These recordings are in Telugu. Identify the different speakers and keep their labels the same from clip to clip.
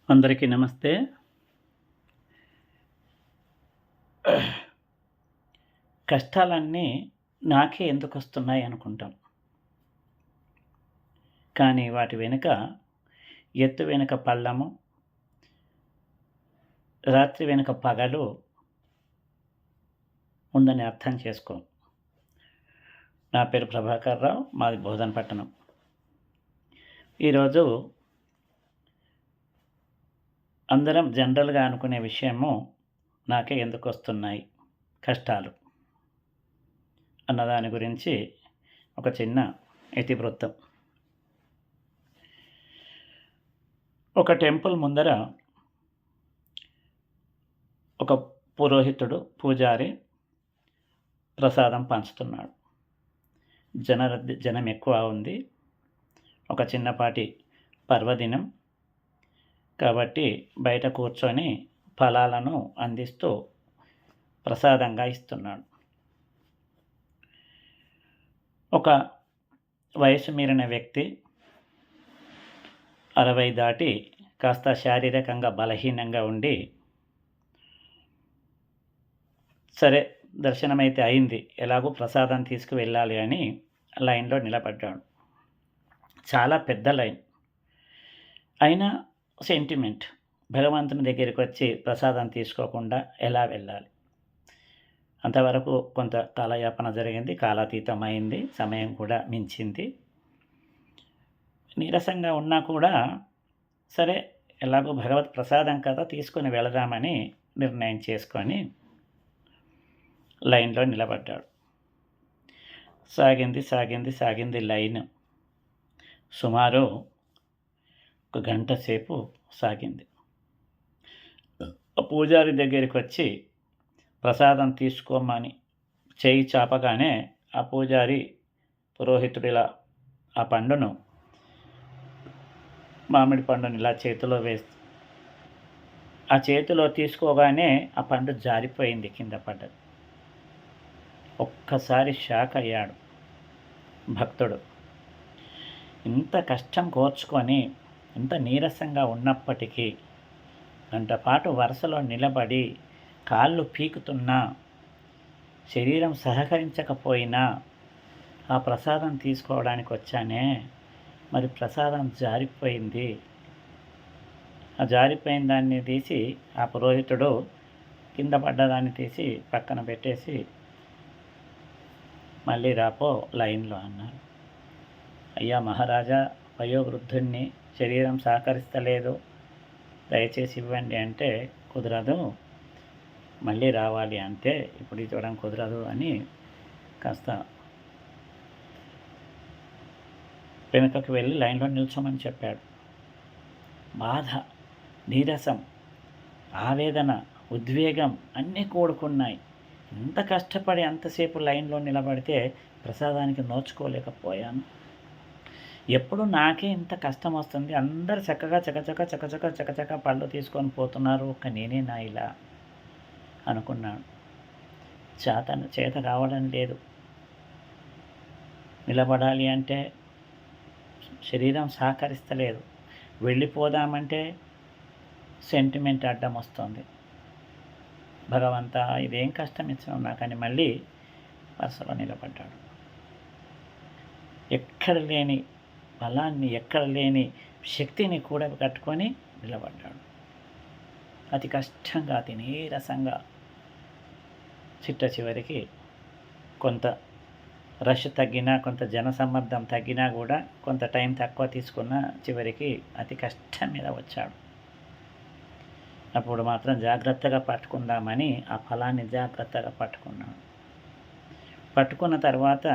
Speaker 1: అందరికీ నమస్తే. కష్టాలన్నీ నాకే ఎందుకొస్తున్నాయి అనుకుంటాం. కానీ వాటి వెనుక ఎత్తు వెనుక పల్లము, రాత్రి వెనుక పగలు ఉందని అర్థం చేసుకోం. నా పేరు ప్రభాకర్ రావు. మాది బోధనపట్టణం. ఈరోజు అందరం జనరల్‌గా అనుకునే విషయము నాకే ఎందుకొస్తున్నాయి కష్టాలు అన్నదాని గురించి ఒక చిన్న ఇతివృత్తం. ఒక టెంపుల్ ముందర ఒక పురోహితుడు, పూజారి ప్రసాదం పంచుతున్నాడు. జనం ఎక్కువ ఉంది. ఒక చిన్నపాటి పర్వదినం కాబట్టి బయట కూర్చొని ఫలాలను అందిస్తూ ప్రసాదంగా ఇస్తున్నాడు. ఒక వయసు మీరిన వ్యక్తి 60 దాటి కాస్త శారీరకంగా బలహీనంగా ఉండి, సరే దర్శనమైతే అయింది, ఎలాగో ప్రసాదం తీసుకువెళ్ళాలి అని లైన్‌లో నిలబడ్డాడు. చాలా పెద్ద లైన్. అయినా సెంటిమెంట్, భగవంతుని దగ్గరికి వచ్చి ప్రసాదం తీసుకోకుండా ఎలా వెళ్ళాలి? అంతవరకు కొంత కాలయాపన జరిగింది, కాలాతీతమైంది, సమయం కూడా మించింది. నీరసంగా ఉన్నా కూడా సరే ఎలాగో భగవత్ ప్రసాదం కదా తీసుకొని వెళదామని నిర్ణయం చేసుకొని లైన్‌లో నిలబడ్డాడు. సాగింది లైన్. సుమారు ఒక గంట సేపు సాగింది. పూజారి దగ్గరికి వచ్చి ప్రసాదం తీసుకోమని చేయి చాపగానే ఆ పూజారి పురోహితుడిలా ఆ పండును, మామిడి పండుని ఇలా చేతిలో వేసి, ఆ చేతిలో తీసుకోగానే ఆ పండు జారిపోయింది, కింద పడ్డది. ఒక్కసారి షాక్ అయ్యాడు భక్తుడు. ఇంత కష్టం కోర్చుకొని, ఇంత నీరసంగా ఉన్నప్పటికీ గంటపాటు వరుసలో నిలబడి కాళ్ళు పీకుతున్నా, శరీరం సహకరించకపోయినా ఆ ప్రసాదం తీసుకోవడానికి వచ్చానే, మరి ప్రసాదం జారిపోయింది. ఆ జారిపోయిన దాన్ని తీసి ఆ పురోహితుడు కింద పడ్డదాన్ని తీసి పక్కన పెట్టేసి, మళ్ళీ రాపో లైన్‌లో అన్నారు. అయ్యా మహారాజా, వయోవృద్ధుణ్ణి, శరీరం సహకరిస్తలేదు, దయచేసి ఇవ్వండి అంటే, కుదరదు, మళ్ళీ రావాలి అంతే, ఇప్పుడు ఇవ్వడం కుదరదు అని కాస్త వెనుకకు వెళ్ళి లైన్‌లో నిల్చోమని చెప్పాడు. బాధ, నీరసం, ఆవేదన, ఉద్వేగం అన్నీ కూడుకున్నాయి. ఎంత కష్టపడి అంతసేపు లైన్‌లో నిలబడితే ప్రసాదానికి నోచుకోలేకపోయాను. ఎప్పుడు నాకే ఇంత కష్టం వస్తుంది, అందరూ చక్కగా చకచక పళ్ళు తీసుకొని పోతున్నారు, ఒక్క నేనేనా ఇలా అనుకున్నాను. చేత కావడం లేదు. నిలబడాలి అంటే శరీరం సహకరిస్తలేదు, వెళ్ళిపోదామంటే సెంటిమెంట్ అడ్డం వస్తుంది. భగవంతా, ఇదేం కష్టం ఇచ్చినావు నాకని మళ్ళీ వరుసలో నిలబడ్డాడు. ఎక్కడ లేని బలాన్ని, ఎక్కడ లేని శక్తిని కూడా కట్టుకొని నిలబడ్డాడు. అతి కష్టంగా, అతి నీరసంగా, చివరికి కొంత రష్ తగ్గినా, కొంత జనసమ్మర్దం తగ్గినా కూడా, కొంత టైం తక్కువ తీసుకున్న చివరికి అతి కష్టం మీద వచ్చాడు. అప్పుడు మాత్రం జాగ్రత్తగా పట్టుకుందామని ఆ ఫలాన్ని జాగ్రత్తగా పట్టుకున్నాడు. పట్టుకున్న తర్వాత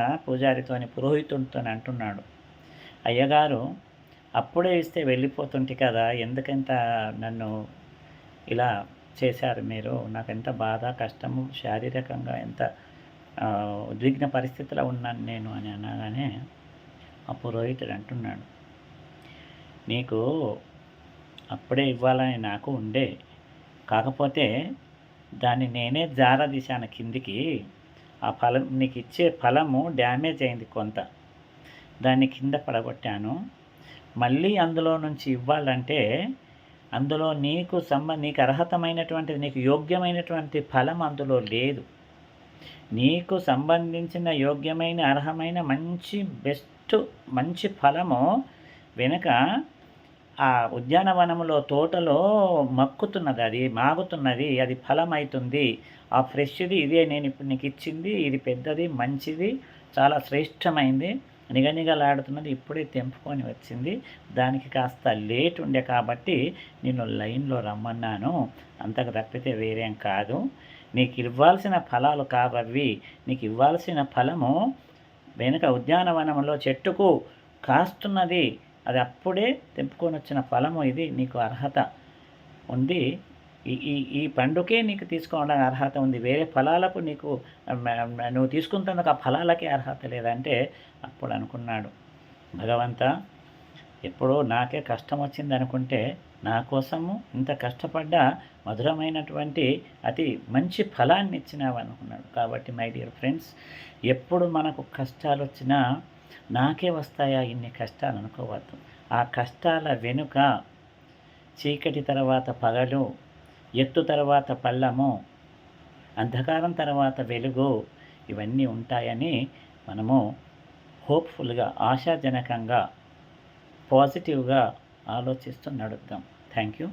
Speaker 1: పురోహితుడితో అంటున్నాడు, అయ్యగారు, అప్పుడే ఇస్తే వెళ్ళిపోతుంటే కదా, ఎందుకంత నన్ను ఇలా చేశారు మీరు? నాకెంత బాధ, కష్టము, శారీరకంగా ఎంత ఉద్విగ్న పరిస్థితిలో ఉన్నాను నేను అని అనగానే ఆ పురోహితుడు అంటున్నాడు, నీకు అప్పుడే ఇవ్వాలని నాకు ఉండే, కాకపోతే దాన్ని నేనే జారదీశాను కిందికి. ఆ ఫలం, నీకు ఇచ్చే ఫలము డ్యామేజ్ అయింది కొంత, దాన్ని కింద పడగొట్టాను. మళ్ళీ అందులో నుంచి ఇవ్వాలంటే అందులో నీకు అర్హతమైనటువంటిది, నీకు యోగ్యమైనటువంటి ఫలం అందులో లేదు. నీకు సంబంధించిన యోగ్యమైన, అర్హమైన మంచి ఫలము వెనుక ఆ ఉద్యానవనంలో, తోటలో మక్కుతున్నది, అది మాగుతున్నది, అది ఫలమవుతుంది. ఆ ఫ్రెష్‌ది ఇదే నేను ఇప్పుడు నీకు ఇచ్చింది, ఇది పెద్దది, మంచిది, చాలా శ్రేష్టమైంది, నిగనిగలాడుతున్నది, ఇప్పుడే తెంపుకొని వచ్చింది. దానికి కాస్త లేట్ ఉండే కాబట్టి నిన్ను లైన్‌లో రమ్మన్నాను. అంతకు తప్పితే వేరేం కాదు. నీకు ఇవ్వాల్సిన ఫలాలు కావవి. నీకు ఇవ్వాల్సిన ఫలము వెనుక ఉద్యానవనంలో చెట్టుకు కాస్తున్నది. అది అప్పుడే తెంపుకొని వచ్చిన ఫలము ఇది. నీకు అర్హత ఉంది. ఈ ఈ ఈ పండుకే నీకు తీసుకోవడానికి అర్హత ఉంది. వేరే ఫలాలకు నీకు నువ్వు తీసుకుంటున్న ఆ ఫలాలకే అర్హత లేదంటే అప్పుడు అనుకున్నాడు, భగవంతా, ఎప్పుడో నాకే కష్టం వచ్చింది అనుకుంటే నా కోసము ఇంత కష్టపడ్డా మధురమైనటువంటి అతి మంచి ఫలాన్ని ఇచ్చినావు అనుకున్నాడు. కాబట్టి మై డియర్ ఫ్రెండ్స్, ఎప్పుడు మనకు కష్టాలు వచ్చినా నాకే వస్తాయా ఇన్ని కష్టాలు అనుకోవద్దు. ఆ కష్టాల వెనుక చీకటి తర్వాత పగలు, ఎత్తు తర్వాత పల్లము, అంధకారం తర్వాత వెలుగు, ఇవన్నీ ఉంటాయని మనము హోప్ఫుల్గా, ఆశాజనకంగా, పాజిటివ్గా ఆలోచిస్తూ నడుద్దాం. Thank you.